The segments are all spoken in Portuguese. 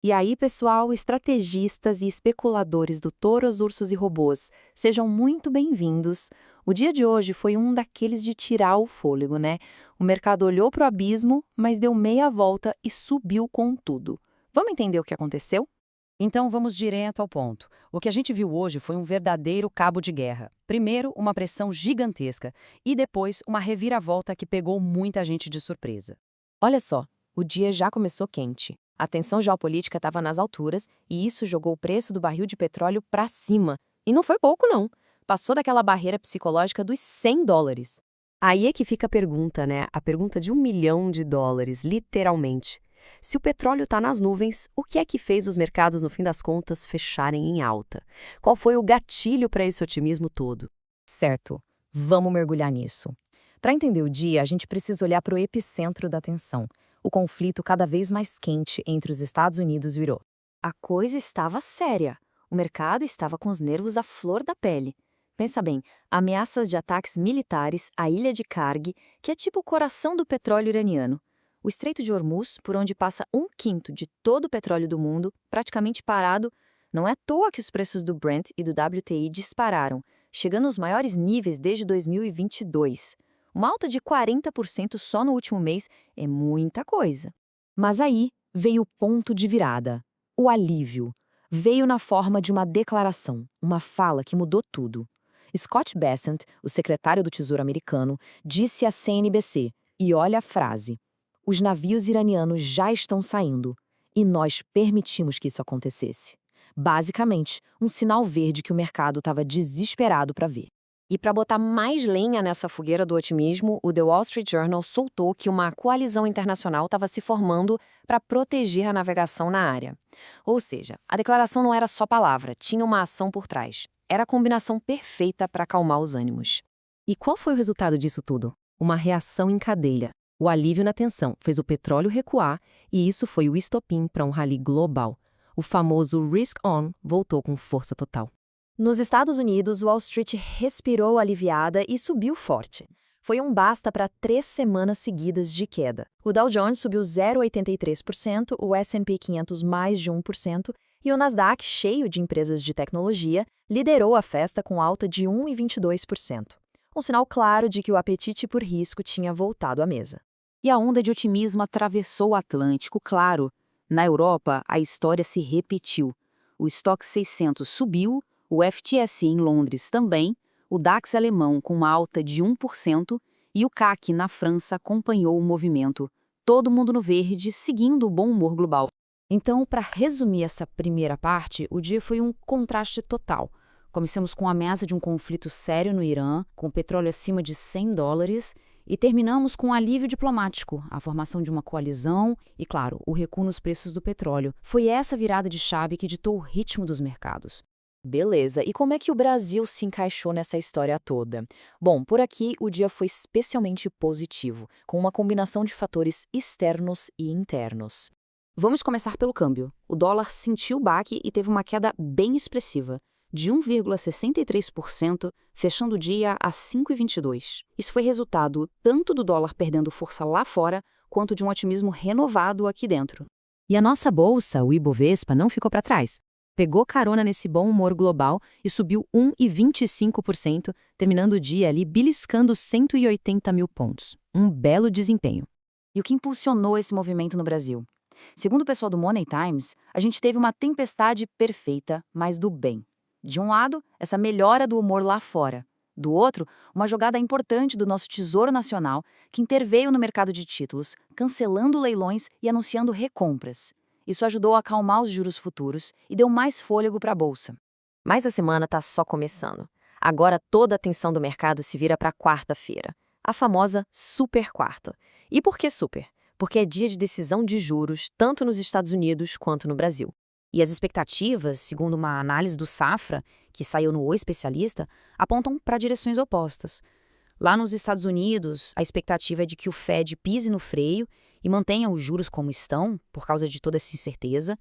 E aí, pessoal, estrategistas e especuladores do touros, ursos e robôs, sejam muito bem-vindos. O dia de hoje foi um daqueles de tirar o fôlego, né? O mercado olhou para o abismo, mas deu meia volta e subiu com tudo. Vamos entender o que aconteceu? Então vamos direto ao ponto. O que a gente viu hoje foi um verdadeiro cabo de guerra. Primeiro, uma pressão gigantesca e depois uma reviravolta que pegou muita gente de surpresa. Olha só, o dia já começou quente. A tensão geopolítica estava nas alturas e isso jogou o preço do barril de petróleo para cima. E não foi pouco, não. Passou daquela barreira psicológica dos US$ 100. Aí é que fica a pergunta, né? A pergunta de US$ 1 milhão, literalmente. Se o petróleo está nas nuvens, o que é que fez os mercados, no fim das contas, fecharem em alta? Qual foi o gatilho para esse otimismo todo? Certo, vamos mergulhar nisso. Para entender o dia, a gente precisa olhar para o epicentro da tensão, o conflito cada vez mais quente entre os Estados Unidos e o Irã. A coisa estava séria. O mercado estava com os nervos à flor da pele. Pensa bem, ameaças de ataques militares à ilha de Karg, que é tipo o coração do petróleo iraniano. O Estreito de Hormuz, por onde passa 1/5 de todo o petróleo do mundo, praticamente parado, não é à toa que os preços do Brent e do WTI dispararam, chegando aos maiores níveis desde 2022. Uma alta de 40% só no último mês é muita coisa. Mas aí veio o ponto de virada. O alívio. Veio na forma de uma declaração, uma fala que mudou tudo. Scott Bessent, o secretário do Tesouro americano, disse à CNBC, e olha a frase: os navios iranianos já estão saindo, e nós permitimos que isso acontecesse. Basicamente, um sinal verde que o mercado estava desesperado para ver. E para botar mais lenha nessa fogueira do otimismo, o The Wall Street Journal soltou que uma coalizão internacional estava se formando para proteger a navegação na área. Ou seja, a declaração não era só palavra, tinha uma ação por trás. Era a combinação perfeita para acalmar os ânimos. E qual foi o resultado disso tudo? Uma reação em cadeia. O alívio na tensão fez o petróleo recuar e isso foi o estopim para um rally global. O famoso risk-on voltou com força total. Nos Estados Unidos, Wall Street respirou aliviada e subiu forte. Foi um basta para 3 semanas seguidas de queda. O Dow Jones subiu 0,83%, o S&P 500 mais de 1%, e o Nasdaq, cheio de empresas de tecnologia, liderou a festa com alta de 1,22%. Um sinal claro de que o apetite por risco tinha voltado à mesa. E a onda de otimismo atravessou o Atlântico, claro. Na Europa, a história se repetiu. O estoque 600 subiu, o FTSE em Londres também, o DAX alemão com uma alta de 1% e o CAC na França acompanhou o movimento. Todo mundo no verde, seguindo o bom humor global. Então, para resumir essa primeira parte, o dia foi um contraste total. Começamos com a ameaça de um conflito sério no Irã, com o petróleo acima de US$ 100, e terminamos com um alívio diplomático, a formação de uma coalizão e, claro, o recuo nos preços do petróleo. Foi essa virada de chave que ditou o ritmo dos mercados. Beleza, e como é que o Brasil se encaixou nessa história toda? Bom, por aqui o dia foi especialmente positivo, com uma combinação de fatores externos e internos. Vamos começar pelo câmbio. O dólar sentiu o baque e teve uma queda bem expressiva, de 1,63%, fechando o dia a 5,22. Isso foi resultado tanto do dólar perdendo força lá fora, quanto de um otimismo renovado aqui dentro. E a nossa bolsa, o Ibovespa, não ficou para trás. Pegou carona nesse bom humor global e subiu 1,25%, terminando o dia ali beliscando 180 mil pontos. Um belo desempenho. E o que impulsionou esse movimento no Brasil? Segundo o pessoal do Money Times, a gente teve uma tempestade perfeita, mas do bem. De um lado, essa melhora do humor lá fora. Do outro, uma jogada importante do nosso Tesouro Nacional, que interveio no mercado de títulos, cancelando leilões e anunciando recompras. Isso ajudou a acalmar os juros futuros e deu mais fôlego para a bolsa. Mas a semana está só começando. Agora toda a atenção do mercado se vira para quarta-feira, a famosa super quarta. E por que super? Porque é dia de decisão de juros tanto nos Estados Unidos quanto no Brasil. E as expectativas, segundo uma análise do Safra, que saiu no O Especialista, apontam para direções opostas. Lá nos Estados Unidos, a expectativa é de que o Fed pise no freio e mantenha os juros como estão, por causa de toda essa incerteza.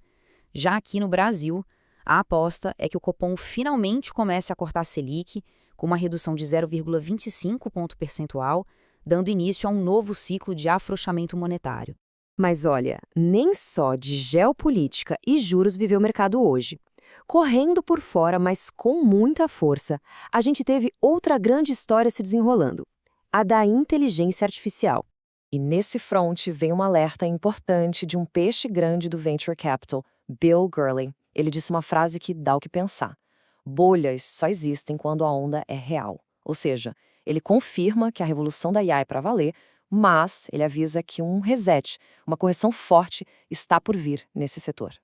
Já aqui no Brasil, a aposta é que o Copom finalmente comece a cortar a Selic, com uma redução de 0,25 ponto percentual, dando início a um novo ciclo de afrouxamento monetário. Mas olha, nem só de geopolítica e juros viveu o mercado hoje. Correndo por fora, mas com muita força, a gente teve outra grande história se desenrolando, a da inteligência artificial. E nesse fronte vem um alerta importante de um peixe grande do Venture Capital, Bill Gurley. Ele disse uma frase que dá o que pensar. Bolhas só existem quando a onda é real. Ou seja, ele confirma que a revolução da IA é para valer, mas ele avisa que um reset, uma correção forte, está por vir nesse setor.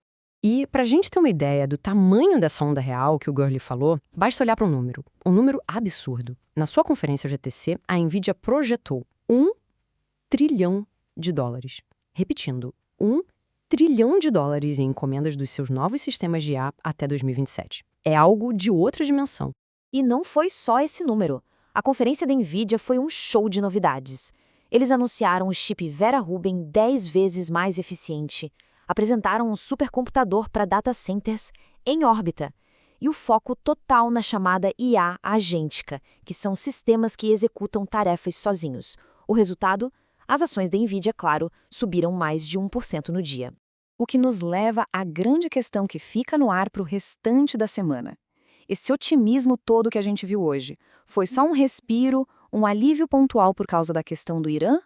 E, para a gente ter uma ideia do tamanho dessa onda real que o Gurley falou, basta olhar para um número absurdo. Na sua conferência ao GTC, a NVIDIA projetou $1 trilhão. Repetindo, $1 trilhão em encomendas dos seus novos sistemas de IA até 2027. É algo de outra dimensão. E não foi só esse número. A conferência da NVIDIA foi um show de novidades. Eles anunciaram o chip Vera Rubin 10 vezes mais eficiente, apresentaram um supercomputador para data centers em órbita e o foco total na chamada IA agêntica, que são sistemas que executam tarefas sozinhos. O resultado? As ações da NVIDIA, claro, subiram mais de 1% no dia. O que nos leva à grande questão que fica no ar para o restante da semana. Esse otimismo todo que a gente viu hoje, foi só um respiro, um alívio pontual por causa da questão do Irã?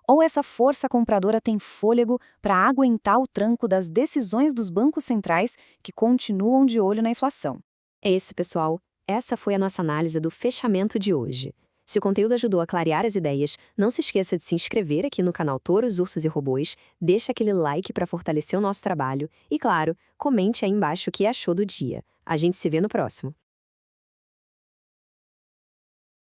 Ou essa força compradora tem fôlego para aguentar o tranco das decisões dos bancos centrais que continuam de olho na inflação? É isso, pessoal. Essa foi a nossa análise do fechamento de hoje. Se o conteúdo ajudou a clarear as ideias, não se esqueça de se inscrever aqui no canal Touros, Ursos e Robôs, deixa aquele like para fortalecer o nosso trabalho e, claro, comente aí embaixo o que achou do dia. A gente se vê no próximo.